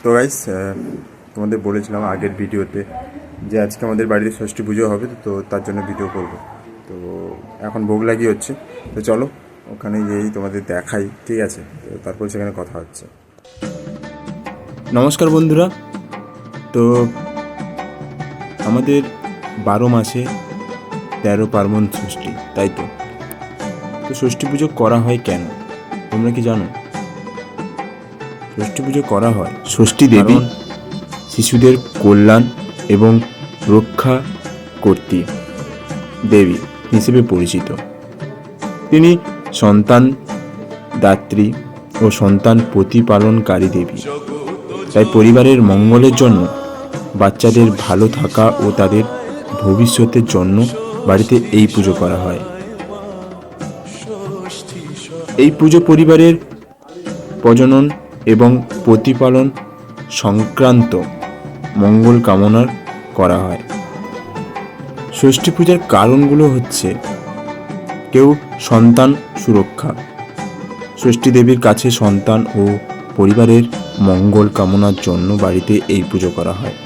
তো গাইস, তোমাদের বলেছিলাম আগের ভিডিওতে যে আজকে আমাদের বাড়িতে ষষ্ঠী পুজো হবে, তো তার জন্য ভিডিও করব। তো এখন ভোগ লাগিয়ে হচ্ছে, তো চলো ওখানে গিয়েই তোমাদের দেখাই, ঠিক আছে? তো তারপর সেখানে কথা হচ্ছে। নমস্কার বন্ধুরা। তো আমাদের 12 মাসে 13 পার্বণ ষষ্ঠী, তাই তো ষষ্ঠী পুজো করা হয় কেন তোমরা কি জানো? ষষ্ঠী পুজো করা হয় ষষ্ঠী দেবী শিশুদের কল্যাণ এবং রক্ষা কর্ত্রী দেবী হিসেবে পরিচিত। তিনি সন্তান দাত্রী ও সন্তান প্রতিপালনকারী দেবী। তাই পরিবারের মঙ্গলের জন্য, বাচ্চাদের ভালো থাকা ও তাদের ভবিষ্যতের জন্য বাড়িতে এই পুজো করা হয়। এই পুজো পরিবারের প্রজনন এবং প্রতিপালন সংক্রান্ত মঙ্গল কামনা করা হয়। ষষ্ঠী পূজার কারণগুলো হচ্ছে: কেউ সন্তান সুরক্ষা, ষষ্ঠী দেবীর কাছে সন্তান ও পরিবারের মঙ্গল কামনার জন্য বাড়িতে এই পুজো করা হয়।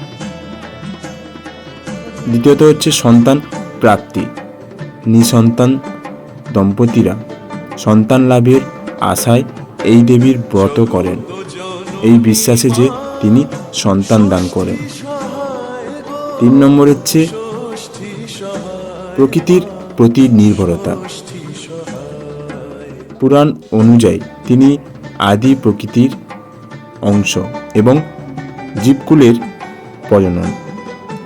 দ্বিতীয়ত হচ্ছে সন্তান প্রাপ্তি, নিঃসন্তান দম্পতিরা সন্তান লাভের আশায় এই দেবীর ব্রত করেন, এই বিশ্বাসে যে তিনি সন্তান দান করেন। 3 নম্বর হচ্ছে প্রকৃতির প্রতি নির্ভরতা। পুরাণ অনুযায়ী তিনি আদি প্রকৃতির অংশ এবং জীবকুলের প্রজনন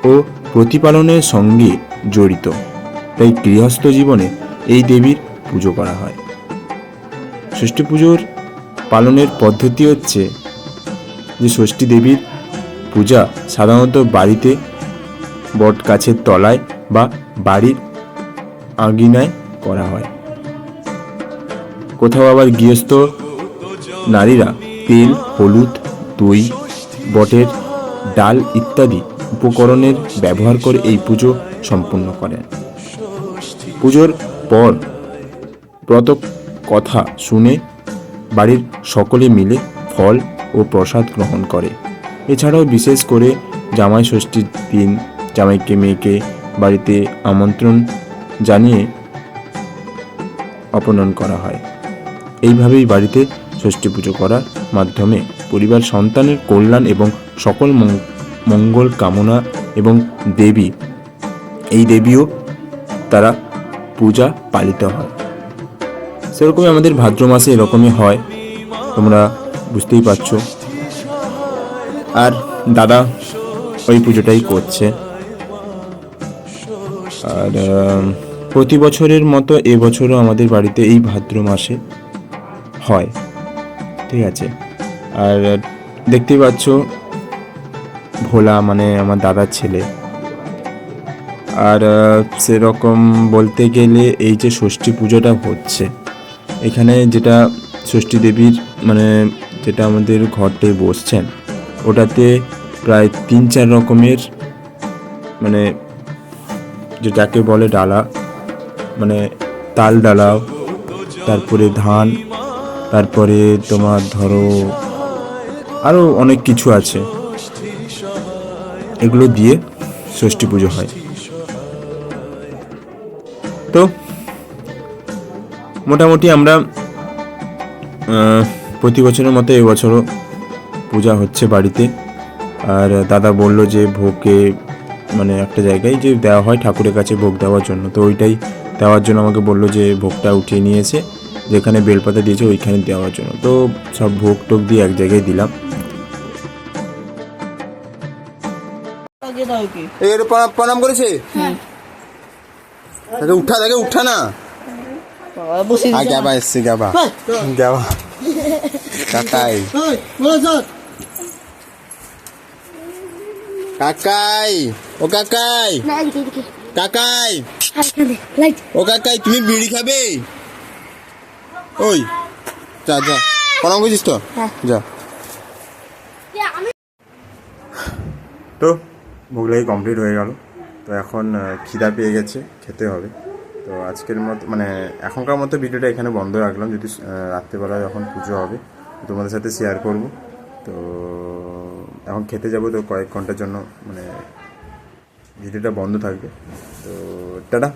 ও প্রতিপালনের সঙ্গে জড়িত। তাই গৃহস্থ জীবনে এই দেবীর পুজো করা হয়। ষষ্ঠী পুজোর পালনের পদ্ধতি হচ্ছে যে ষষ্ঠী দেবীর পূজা সাধারণত বাড়িতে বট গাছের তলায় বা বাড়ির আঙিনায় করা হয়। কোথাও আবার গৃহস্থ নারীরা তেল, হলুদ, দই, বটের ডাল ইত্যাদি উপকরণের ব্যবহার করে এই পুজো সম্পন্ন করেন। পুজোর পর ব্রত কথা শুনে বাড়ির সকলে মিলে ফল ও প্রসাদ গ্রহণ করে। এছাড়াও বিশেষ করে জামাই ষষ্ঠীর দিন জামাইকে মেয়েকে বাড়িতে আমন্ত্রণ জানিয়ে অপমান করা হয়। এইভাবেই বাড়িতে ষষ্ঠী পুজো করার মাধ্যমে পরিবার সন্তানের কল্যাণ এবং সকল মঙ্গল কামনা এবং দেবী, এই দেবীও তারা পূজা পালিত হয়। সেরকমই আমাদের ভাদ্র মাসে এরকমই হয়, তোমরা বুঝতেই পারছো। আর দাদা ওই পুজোটাই করছে। আর প্রতি বছরের মতো এবছরও আমাদের বাড়িতে এই ভাদ্র মাসে হয়, ঠিক আছে? আর দেখতেই পাচ্ছ ভোলা মানে আমার দাদার ছেলে। আর সেরকম বলতে গেলে এই যে ষষ্ঠী পুজোটা হচ্ছে এখানে, যেটা ষষ্ঠী দেবীর মানে যেটা আমাদের ঘরটায় বসছেন, ওটাতে প্রায় 3-4 রকমের মানে যেটাকে বলে ডালা, মানে তাল ডালা, তারপরে ধান, তারপরে তোমার ধরো আরও অনেক কিছু আছে, এগুলো দিয়ে ষষ্ঠী পুজো হয়। তো মোটামুটি আমরা প্রতি বছরের মতো এবছরও পূজা হচ্ছে বাড়িতে। আর দাদা বলল যে ভোগে মানে একটা জায়গায় যে দেওয়া হয় ঠাকুরের কাছে ভোগ দেওয়ার জন্য, তো ওইটাই দেওয়ার জন্য আমাকে বলল যে ভোগটা উঠিয়ে নিয়েছে, যেখানে বেলপাতা দিয়েছে ওইখানে দেওয়ার জন্য। তো সব ভোগ টোগ দিয়ে এক জায়গায় দিলাম। প্রণাম করেছে, উঠা না গ্যাবা এসছে, গ্যাবা গ্যাবা কাকাই কাকাই ও কাকাই কাকাই ও কাকাই, তুমি বিড়ি খাবে? ওই যা যা, প্রণাম করেছিস তো, যা। তো ভোগলাই কমপ্লিট হয়ে গেল। তো এখন খিদা পেয়ে গেছে, খেতে হবে। তো আজকের মতো মানে এখনকার মতো ভিডিওটা এখানে বন্ধ রাখলাম। যদি রাত্রেবেলা যখন পুজো হবে তোমাদের সাথে শেয়ার করব। তো এখন খেতে যাব, তো কয়েক ঘন্টার জন্য মানে ভিডিওটা বন্ধ থাকবে। তো টাটা।